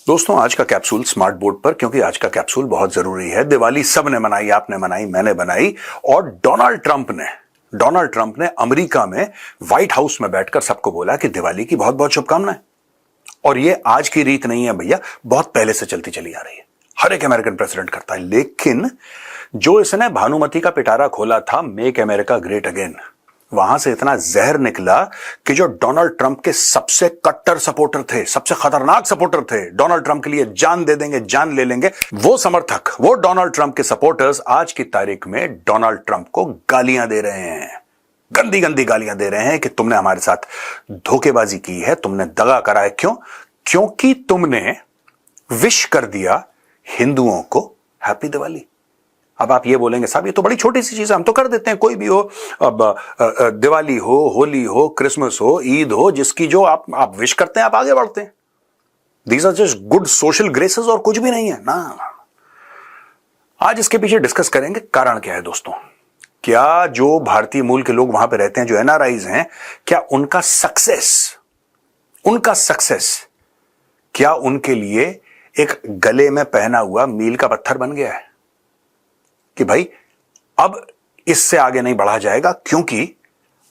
दोस्तों आज का कैप्सूल स्मार्ट बोर्ड पर, क्योंकि आज का कैप्सूल बहुत जरूरी है। दिवाली सबने मनाई, आपने मनाई, मैंने बनाई, और डोनाल्ड ट्रंप ने अमेरिका में व्हाइट हाउस में बैठकर सबको बोला कि दिवाली की बहुत बहुत शुभकामनाएं। और ये आज की रीत नहीं है भैया, बहुत पहले से चलती चली आ रही है, हर एक अमेरिकन प्रेसिडेंट करता है। लेकिन जो इसने भानुमति का पिटारा खोला था, मेक अमेरिका ग्रेट अगेन, वहां से इतना जहर निकला कि जो डोनाल्ड ट्रंप के सबसे कट्टर सपोर्टर थे, सबसे खतरनाक सपोर्टर थे, डोनाल्ड ट्रंप के लिए जान दे देंगे, जान ले लेंगे, वो समर्थक, वो डोनाल्ड ट्रंप के सपोर्टर्स आज की तारीख में डोनाल्ड ट्रंप को गालियां दे रहे हैं, गंदी गंदी गालियां दे रहे हैं कि तुमने हमारे साथ धोखेबाजी की है, तुमने दगा करा है। क्यों? क्योंकि तुमने विश कर दिया हिंदुओं को हैप्पी दिवाली। अब आप ये बोलेंगे साहब ये तो बड़ी छोटी सी चीज है, हम तो कर देते हैं, कोई भी हो, अब दिवाली हो, होली हो, क्रिसमस हो, ईद हो, जिसकी जो आप विश करते हैं, आप आगे बढ़ते हैं। These are just good social graces और कुछ भी नहीं है ना। आज इसके पीछे डिस्कस करेंगे कारण क्या है दोस्तों। क्या जो भारतीय मूल के लोग वहां पे रहते हैं, जो एनआरआईज हैं, क्या उनका सक्सेस क्या उनके लिए एक गले में पहना हुआ मील का पत्थर बन गया है कि भाई अब इससे आगे नहीं बढ़ा जाएगा, क्योंकि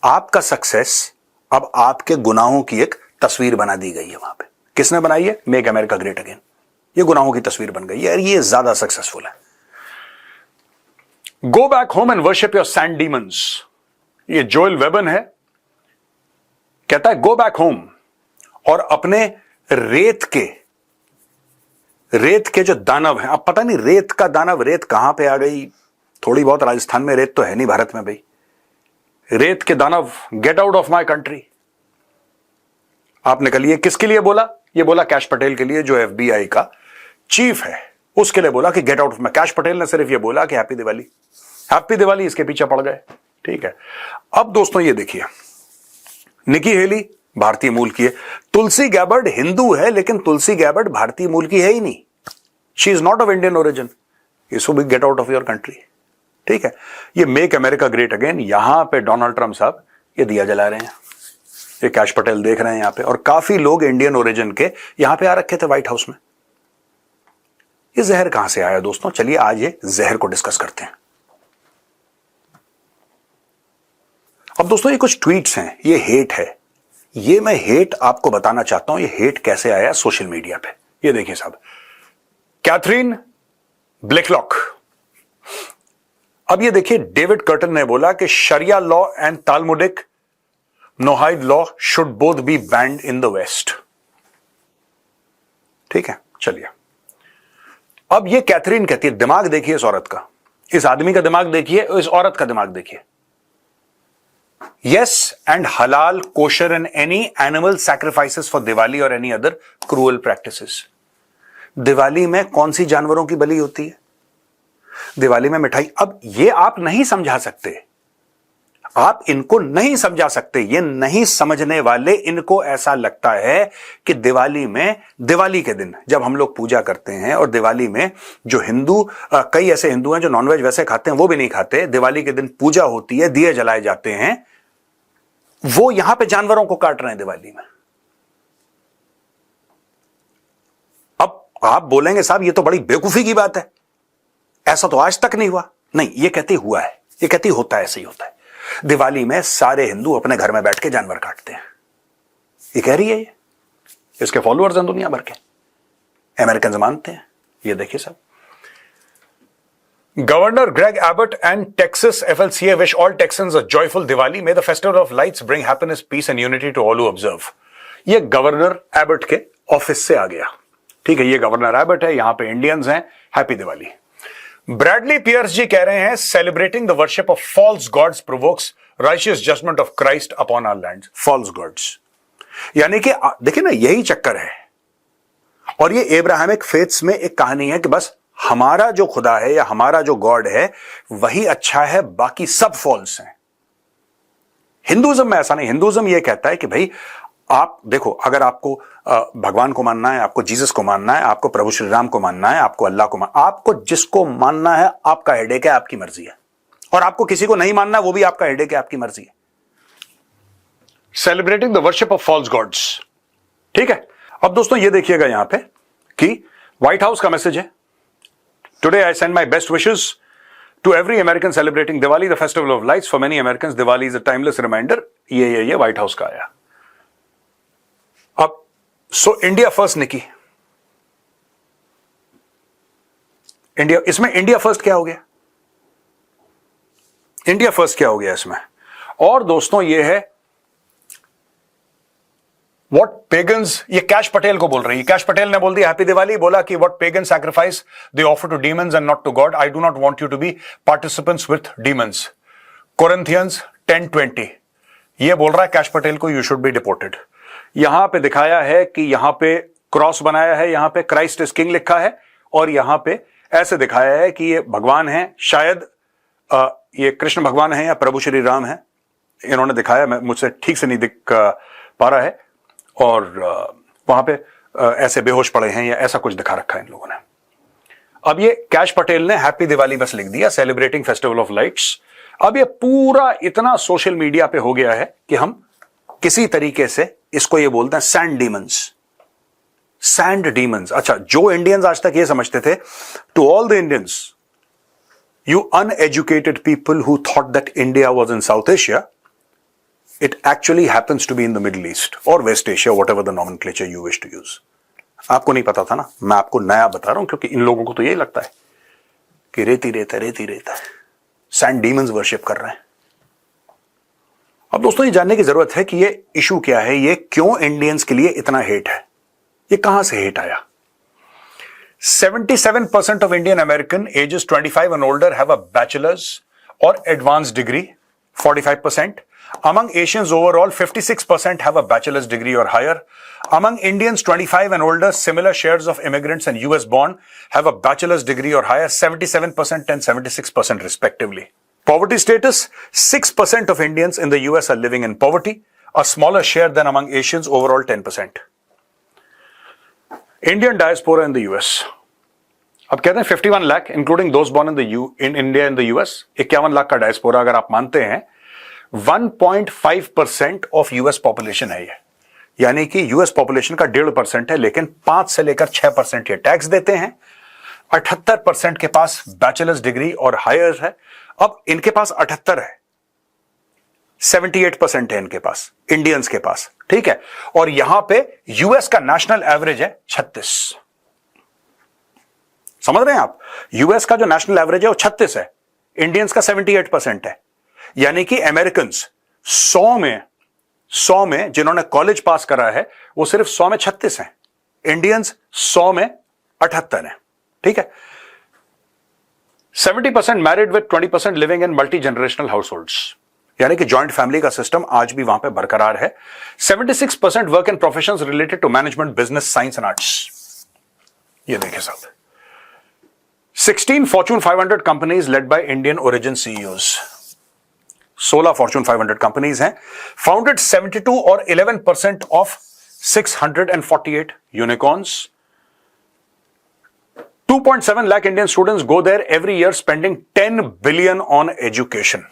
आपका सक्सेस अब आपके गुनाहों की एक तस्वीर बना दी गई है। वहां पे किसने बनाई है? Make America great again. ये गुनाहों की तस्वीर बन गई है, ये ज्यादा सक्सेसफुल है। Go back home and worship your sand demons, ये जोएल वेबन है, कहता है गो बैक होम और अपने रेत के जो दानव हैं, अब पता नहीं रेत का दानव, रेत कहां पे आ गई, थोड़ी बहुत राजस्थान में रेत तो है नहीं, भारत में भाई, रेत के दानव get out of my country. आप निकलिए। किसके लिए बोला? ये बोला कैश पटेल के लिए, जो एफबीआई का चीफ है, उसके लिए बोला कि get out of my. Cash Patel ने सिर्फ ये बोला कि हैप्पी दिवाली, इसके पीछे पड़ गए। ठीक है। अब दोस्तों ये देखिए, निकी हेली भारतीय मूल की है, तुलसी गैबर्ड हिंदू है, लेकिन तुलसी गैबर्ड भारतीय मूल की है ही नहीं, she is not of Indian origin, इसको भी get out of your country. ठीक है। ये मेक अमेरिका ग्रेट अगेन, यहां पे डोनाल्ड ट्रंप साहब ये दिया जला रहे हैं, ये कैश पटेल देख रहे हैं यहां पे, और काफी लोग इंडियन ओरिजिन के यहां पे आ रखे थे व्हाइट हाउस में। ये जहर कहां से आया दोस्तों? चलिए आज ये जहर को डिस्कस करते हैं। अब दोस्तों ये कुछ ट्वीट्स हैं, ये हेट है, ये मैं हेट आपको बताना चाहता हूं, ये हेट कैसे आया सोशल मीडिया पे। ये देखिए साहब, कैथरीन ब्लेकलॉक। अब ये देखिए, डेविड कर्टन ने बोला कि sharia law and Talmudic Noahide law should both be banned in the West. ठीक है, चलिए। अब ये कैथरीन कहती है, दिमाग देखिए इस औरत का, इस आदमी का दिमाग देखिए, इस औरत का दिमाग देखिए। Yes, and halal, kosher and any animal sacrifices for Diwali or any other cruel practices. Diwali में कौन सी जानवरों की बलि होती है? दिवाली में मिठाई। अब ये आप नहीं समझा सकते, आप इनको नहीं समझा सकते, ये नहीं समझने वाले, इनको ऐसा लगता है कि दिवाली में, दिवाली के दिन जब हम लोग पूजा करते हैं, और दिवाली में जो हिंदू, कई ऐसे हिंदू हैं जो नॉनवेज वैसे खाते हैं, वो भी नहीं खाते, दिवाली के दिन पूजा होती है, दिए जलाए जाते हैं, वो यहां पे जानवरों को काट रहे हैं दिवाली में। अब आप बोलेंगे साहब ये तो बड़ी बेवकूफी की बात है, ऐसा तो आज तक नहीं हुआ। नहीं, ये कहती हुआ है, ये कहती होता है, ऐसे ही होता है। दिवाली में सारे हिंदू अपने घर में बैठ के जानवर काटते हैं, ये कह रही है, ये इसके फॉलोअर्स हैं दुनिया भर के, अमेरिकन मानते हैं। ये देखिए साहब, Governor Greg Abbott and Texas FLCA wish all Texans a joyful Diwali. May the festival of lights bring happiness, peace and unity to all who observe. ये गवर्नर एबट के ऑफिस से आ गया। ठीक है, ये गवर्नर एबट है, यहां पे इंडियंस हैं, happy Diwali. Bradley Pierce ji कह रहे हैं, celebrating the worship of false gods provokes righteous judgment of Christ upon our land. False gods यानी कि देखिए ना, यही चक्कर है। और ये एब्राहमिक फेथ्स में एक कहानी है कि बस हमारा जो खुदा है या हमारा जो गॉड है वही अच्छा है, बाकी सब फॉल्स हैं। हिंदुइज्म में ऐसा नहीं। हिंदुइज्म यह कहता है कि भाई आप देखो, अगर आपको भगवान को मानना है, आपको जीसस को मानना है, आपको प्रभु श्री राम को मानना है, आपको अल्लाह को आपको जिसको मानना है, आपका हेडेक है, आपकी मर्जी है। और आपको किसी को नहीं मानना, वो भी आपका हेडेक है, आपकी मर्जी है। Celebrating the worship of false gods. ठीक है। अब दोस्तों ये देखिएगा यहां पे कि व्हाइट हाउस का मैसेज है, today I send my best wishes to every American celebrating Diwali the festival of lights, for many American Diwali is a timeless reminder. ये व्हाइट हाउस का आया। अब so India first Nikki, India, इसमें India first क्या हो गया, India first क्या हो गया इसमें? और दोस्तों ये है व्हाट पेगन्स, ये कैश पटेल को बोल रही है। कैश पटेल ने बोल दिया हैप्पी दिवाली, बोला कि what pagan sacrifice they offer to demons and not to God, I do not want you to be participants with demons. Corinthians 10:20 ये बोल रहा है कैश पटेल को, यू शुड बी डिपोर्टेड। यहां पे दिखाया है कि यहां पे क्रॉस बनाया है, यहां पे क्राइस्ट इज किंग लिखा है, और यहां पे ऐसे दिखाया है कि ये भगवान है, शायद ये कृष्ण भगवान है या प्रभु श्री राम है, इन्होंने दिखाया, मैं मुझसे ठीक से नहीं दिख पा रहा है, और वहां पे ऐसे बेहोश पड़े हैं या ऐसा कुछ दिखा रखा है इन लोगों ने। अब ये कैश पटेल ने हैप्पी दिवाली बस लिख दिया, सेलिब्रेटिंग फेस्टिवल ऑफ लाइट्स। अब ये पूरा इतना सोशल मीडिया पे हो गया है कि हम किसी तरीके से इसको ये बोलते हैं सैंड डीमंस, सैंड डीमंस। अच्छा, जो इंडियंस आज तक ये समझते थे, to all the Indians, you uneducated people who thought that India was in South Asia, it actually happens to be in the Middle East or West Asia, whatever the nomenclature you wish to use. आपको नहीं पता था ना, मैं आपको नया बता रहा हूं, क्योंकि इन लोगों को तो यही लगता है कि रेती रेता रेती रेता है, सैंड डीमंस वर्शिप कर रहे हैं। अब दोस्तों ये जानने की जरूरत है कि ये इशू क्या है, ये क्यों इंडियंस के लिए इतना हेट है, ये कहां से हेट आया? 77% of Indian American ages 25 and older have a bachelor's or advanced degree, 45%. Among Asians overall, 56% have a bachelor's degree or higher. Among Indians 25 and older, similar shares of immigrants and US born have a bachelor's degree or higher, 77% and 76% respectively. Poverty status, 6% of Indians in the US are living in poverty, a smaller share than among Asians overall, 10%. Indian diaspora in the US. अब कहते हैं 51 lakh including those born in India in the US. 51 lakh का diaspora अगर आप मानते हैं, 1.5% of US population है ये, यानी कि यूएस पॉपुलेशन का 1.5% है, लेकिन 5 से लेकर 6% ये टैक्स देते हैं। 78% के पास बैचलर्स डिग्री और हायर है। अब इनके पास 78 है, 78% है इनके पास, इंडियंस के पास, ठीक है। और यहां पे यूएस का नेशनल एवरेज है 36। समझ रहे हैं आप? यूएस का जो नेशनल एवरेज है वो 36 है, इंडियंस का 78% है। यानी कि अमेरिकन 100 में जिन्होंने कॉलेज पास करा है वो सिर्फ 100 में 36 हैं, इंडियंस 100 में 78 है, ठीक है। 70% married with 20% living in multi generational house holds, यानी कि जॉइंट फैमिली का सिस्टम आज भी वहां पे बरकरार है। 76% work in professions related to management, business, science and arts. ये देखिए साहब, 16 Fortune 500 companies led by Indian origin CEOs. 16 Fortune 500 companies हैं, फाउंडेड 72 और 11% of 648 unicorns. 2.7 lakh Indian students go there every year spending 10 billion on education.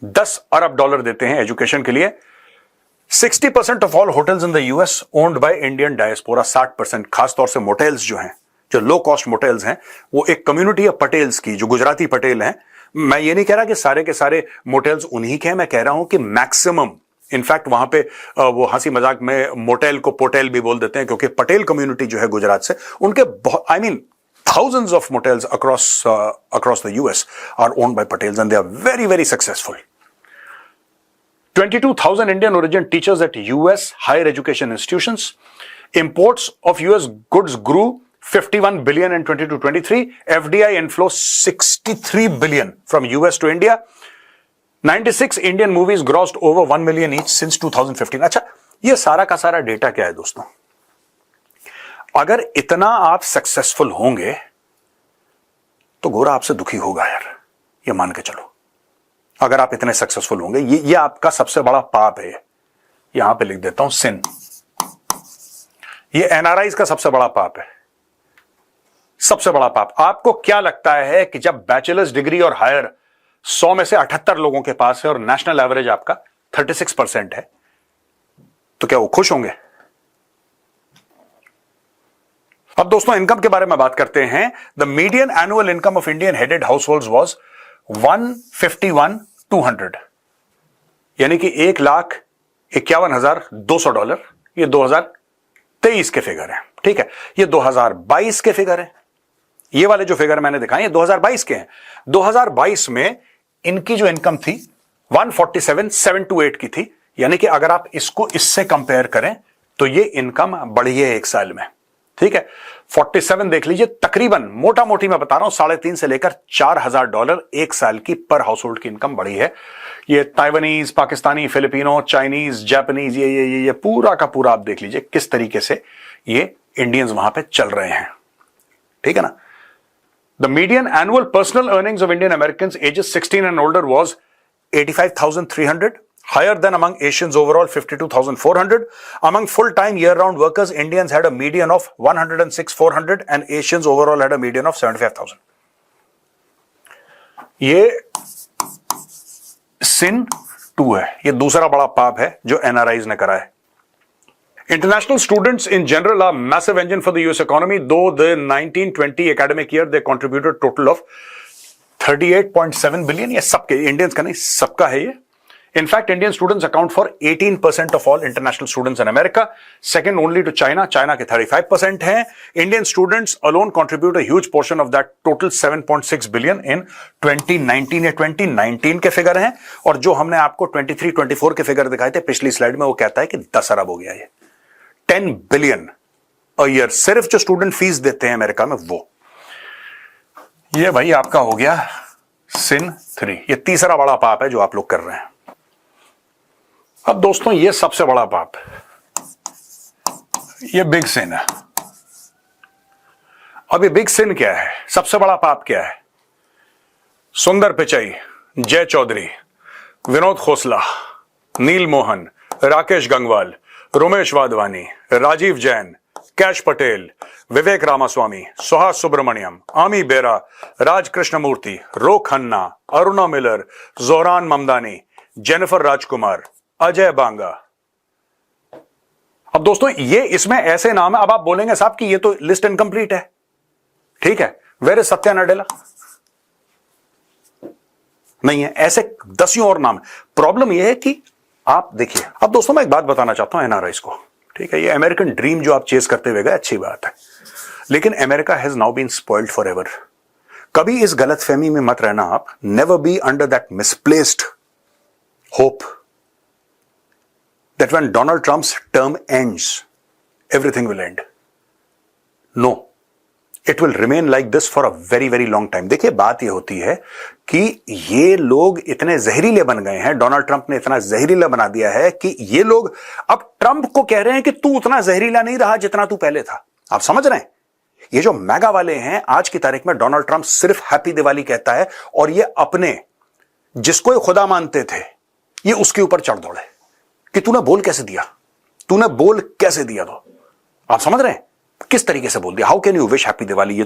10 Arab dollar देते हैं education के लिए। 60% of all hotels in the US owned by Indian diaspora, 60%, खासतौर से motels जो हैं, जो लो कॉस्ट मोटेल्स हैं, वो एक कम्युनिटी है पटेल्स की, जो गुजराती पटेल हैं। मैं ये नहीं कह रहा कि सारे के सारे मोटेल्स उन्हीं के हैं, मैं कह रहा हूं कि मैक्सिमम, इनफैक्ट वहां पे वो हंसी मजाक में मोटेल को पोटेल भी बोल देते हैं, क्योंकि पटेल कम्युनिटी जो है गुजरात से, उनके I mean thousands of motels across the US are owned by Patels, and they are very, very successful. 22,000 Indian origin teachers at US higher education institutions. Imports of US goods grew 51 billion in 22-23. FDI inflow 63 billion from US to India. 96 Indian movies grossed over 1 million each since 2015. अच्छा, ये सारा का सारा data क्या है दोस्तों? अगर इतना आप सक्सेसफुल होंगे तो गोरा आपसे दुखी होगा यार, ये मान के चलो। अगर आप इतने सक्सेसफुल होंगे, ये आपका सबसे बड़ा पाप है। यहां पे लिख देता हूं सिन। ये एनआरआईज का सबसे बड़ा पाप है, सबसे बड़ा पाप। आपको क्या लगता है कि जब बैचलर्स डिग्री और हायर 100 में से 78 लोगों के पास है और नेशनल एवरेज आपका 36% है, तो क्या वो खुश होंगे? अब दोस्तों इनकम के बारे में बात करते हैं। The median annual income of Indian headed house hold was 151,200, यानी कि $1,51,200। ये 2023 के फिगर है, ठीक है। ये 2022 के फिगर है। ये वाले जो फिगर मैंने दिखाए ये 2022 के हैं। 2022 में इनकी जो इनकम थी 147,728 की थी, यानी कि अगर आप इसको इससे कंपेयर करें तो ये इनकम बढ़ी है एक साल में, ठीक है। 47 देख लीजिए, तकरीबन मोटा मोटी मैं बता रहा हूं $3,500 से लेकर $4,000 एक साल की पर हाउस होल्ड की इनकम बढ़ी है। ये Taiwanese, Pakistani, Filipino, Chinese, Japanese, ये पूरा का पूरा आप देख लीजिए किस तरीके से ये इंडियंस वहां पे चल रहे हैं, ठीक है ना। The median annual personal earnings of Indian Americans ages 16 and older was 85,300, higher than among Asians overall 52,400. Among full-time year-round workers, Indians had a median of 106,400 and Asians overall had a median of 75,000. ये sin 2 है, ये दूसरा बड़ा पाप है जो NRIs ने करा है। International students in general are massive engine for the US economy, though the 1920 academic year they contributed total of 38.7 billion. ये सबके, इंडियंस का नहीं, सबका है ये। In fact, Indian students account for 18% of all international students in America, second only to China. China के 35% हैं। Indian students alone contribute a huge portion of that total 7.6 billion in 2019 या 2019 के फिगर हैं, और जो हमने आपको 23-24 के फिगर दिखाए थे पिछली स्लाइड में, वो कहता है कि 10 अरब हो गया ये, 10 बिलियन अ ईयर, सिर्फ जो स्टूडेंट फीस देते हैं अमेरिका में वो। ये भाई आपका हो गया sin 3, ये तीसरा बड़ा पाप है जो आप लोग कर रहे हैं। अब दोस्तों ये सबसे बड़ा पाप, ये बिग सिन है। अब ये बिग सिन क्या है, सबसे बड़ा पाप क्या है? Sundar Pichai, Jay Chaudhry, Vinod Khosla, Neal Mohan, Rakesh Gangwal, Romesh Wadhwani, Rajeev Jain, Kash Patel, Vivek Ramaswamy, Suhas Subramanyam, Ami Bera, Raj Krishnamoorthi, Ro Khanna, Aruna Miller, Zohran Mamdani, Jennifer Rajkumar, Ajay Banga. अब दोस्तों ये इसमें ऐसे नाम है, अब आप बोलेंगे साहब कि ये तो लिस्ट इनकंप्लीट है, ठीक है, वेयर इज सत्या नडेला? नहीं है, ऐसे दसियों और नाम। प्रॉब्लम यह है कि आप देखिए, अब दोस्तों मैं एक बात बताना चाहता हूं एनआरआईज को, ठीक है। ये अमेरिकन ड्रीम जो आप चेस करते हुए गए, अच्छी बात है, लेकिन America has now been spoiled for ever. कभी इस गलतफहमी में मत रहना आप, never be under that misplaced hope that when Donald Trump's term ends, everything will end. No, it will remain like this for a very, very long time. देखिए बात ये होती है कि ये लोग इतने जहरीले बन गए हैं, डोनाल्ड ट्रंप ने इतना जहरीला बना दिया है कि ये लोग अब ट्रंप को कह रहे हैं कि तू उतना जहरीला नहीं रहा जितना तू पहले था। आप समझ रहे हैं? ये जो मैगा वाले हैं, आज की तारीख में डोनाल्ड ट्रंप सिर्फ हैप्पी दिवाली कहता है, और ये अपने जिसको ये खुदा मानते थे, ये उसके ऊपर चढ़ दौड़े कि तूने बोल कैसे दिया, तूने बोल कैसे दिया। तो आप समझ रहे हैं किस तरीके से बोल दिया। How can you wish happy Diwali? ये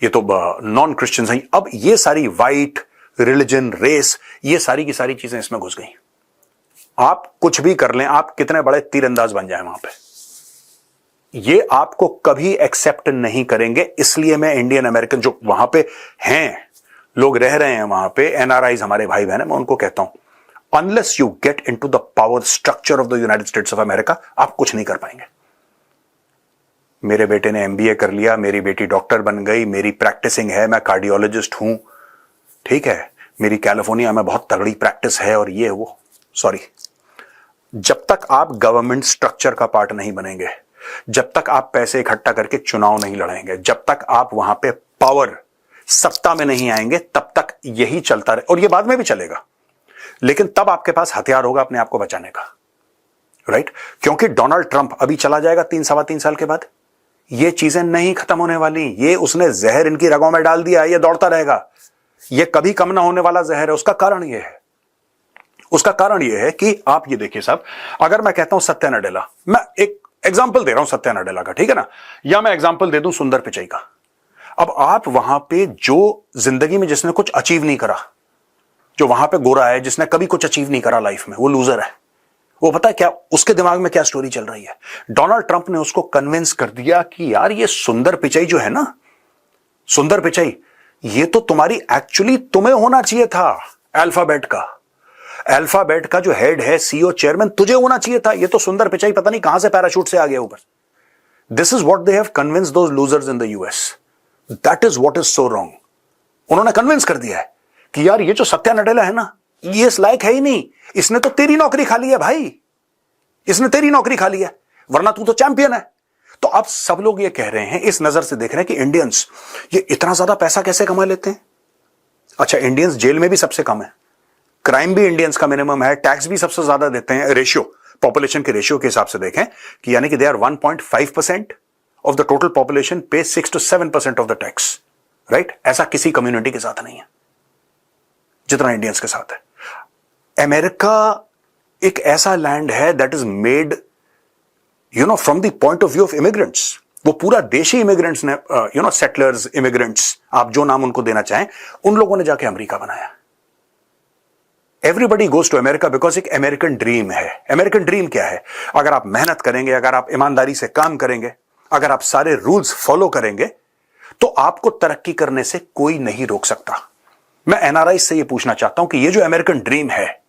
तो नॉन क्रिश्चियंस हैं। अब ये सारी वाइट रिलीजन, रेस, ये सारी की सारी चीजें इसमें घुस गई। आप कुछ भी कर लें, आप कितने बड़े तीरंदाज बन जाए वहां पे, ये आपको कभी एक्सेप्ट नहीं करेंगे। इसलिए मैं इंडियन अमेरिकन जो वहां पे हैं, लोग रह रहे हैं वहां पे, एनआरआईज हमारे भाई बहन है, मैं उनको कहता हूं unless you get into the power structure of the United States of America, आप कुछ नहीं कर पाएंगे। मेरे बेटे ने MBA कर लिया, मेरी बेटी डॉक्टर बन गई, मेरी प्रैक्टिसिंग है, मैं कार्डियोलॉजिस्ट हूं, ठीक है, मेरी कैलिफोर्निया में बहुत तगड़ी प्रैक्टिस है, और ये वो, सॉरी, जब तक आप गवर्नमेंट स्ट्रक्चर का पार्ट नहीं बनेंगे, जब तक आप पैसे इकट्ठा करके चुनाव नहीं लड़ेंगे, जब तक आप वहां पे पावर सत्ता में नहीं आएंगे, तब तक यही चलता रहे, और ये बाद में भी चलेगा, लेकिन तब आपके पास हथियार होगा अपने आप को बचाने का, राइट? क्योंकि डोनाल्ड ट्रंप अभी चला जाएगा 3-3.25 साल के बाद, ये चीजें नहीं खत्म होने वाली। ये उसने जहर इनकी रगों में डाल दिया, ये दौड़ता रहेगा, ये कभी कम ना होने वाला जहर है। उसका कारण यह है, उसका कारण यह है कि आप ये देखिए साहब, अगर मैं कहता हूं सत्या नडेला, मैं एक एग्जाम्पल दे रहा हूं सत्या नडेला का, ठीक है ना, या मैं एग्जाम्पल दे दूं सुंदर पिचाई का। अब आप वहां पे जो जिंदगी में जिसने कुछ अचीव नहीं करा, जो वहां पे गोरा है, जिसने कभी कुछ अचीव नहीं करा लाइफ में, वो लूजर है, वो पता है क्या उसके दिमाग में क्या स्टोरी चल रही है? डोनाल्ड ट्रंप ने उसको कन्विंस कर दिया कि यार ये सुंदर पिचाई जो है ना, सुंदर पिचाई, ये तो तुम्हारी एक्चुअली तुम्हें होना चाहिए था। अल्फाबेट का जो हेड है, सीईओ चेयरमैन, तुझे होना चाहिए था। ये तो सुंदर पिचाई पता नहीं कहां से पैराशूट से आ गया ऊपर। This is what they have convinced those losers in the US. That is what is so wrong. उन्होंने कन्विंस कर दिया है कि यार ये जो सत्या नडेला है ना, ये इस लायक है ही नहीं, इसने तो तेरी नौकरी खा ली है भाई, इसने तेरी नौकरी खा ली है, वरना तू तो चैंपियन है। तो अब सब लोग ये कह रहे हैं, इस नजर से देख रहे हैं कि इंडियंस ये इतना ज्यादा पैसा कैसे कमा लेते हैं। अच्छा, इंडियंस जेल में भी सबसे कम है, क्राइम भी इंडियंस का मिनिमम है, टैक्स भी सबसे ज्यादा देते हैं। रेशियो, पॉपुलेशन के रेशियो के हिसाब से देखें कि यानी कि they are 1.5% of the total population पे 6 to 7% of the tax, right? ऐसा किसी कम्युनिटी के साथ नहीं है जितना इंडियंस के साथ है। अमेरिका एक ऐसा लैंड है that is made from the point of view of immigrants. वो पूरा देश ही इमिग्रेंट्स ने, सेटलर्स, इमिग्रेंट्स, आप जो नाम उनको देना चाहें, उन लोगों ने जाके अमेरिका बनाया। Everybody goes to America because एक अमेरिकन ड्रीम है। अमेरिकन ड्रीम क्या है? अगर आप मेहनत करेंगे, अगर आप ईमानदारी से काम करेंगे, अगर आप सारे रूल्स फॉलो करेंगे, तो आपको तरक्की करने से कोई नहीं रोक सकता। मैं एनआरआई से यह पूछना चाहता हूं कि ये जो अमेरिकन ड्रीम है,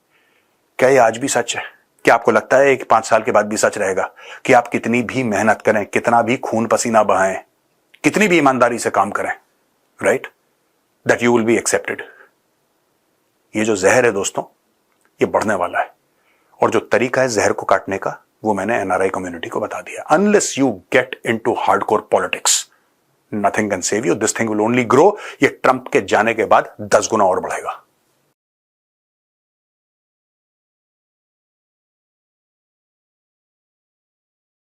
क्या ये आज भी सच है? क्या आपको लगता है कि 5 साल के बाद भी सच रहेगा कि आप कितनी भी मेहनत करें, कितना भी खून पसीना बहाएं, कितनी भी ईमानदारी से काम करें, right, that you will be accepted? ये जो जहर है दोस्तों, ये बढ़ने वाला है, और जो तरीका है जहर को काटने का, वो मैंने एनआरआई कम्युनिटी को बता दिया। Unless you get into hardcore politics, nothing can save you. This thing will only grow. ये ट्रंप के जाने के बाद 10 गुना और बढ़ेगा।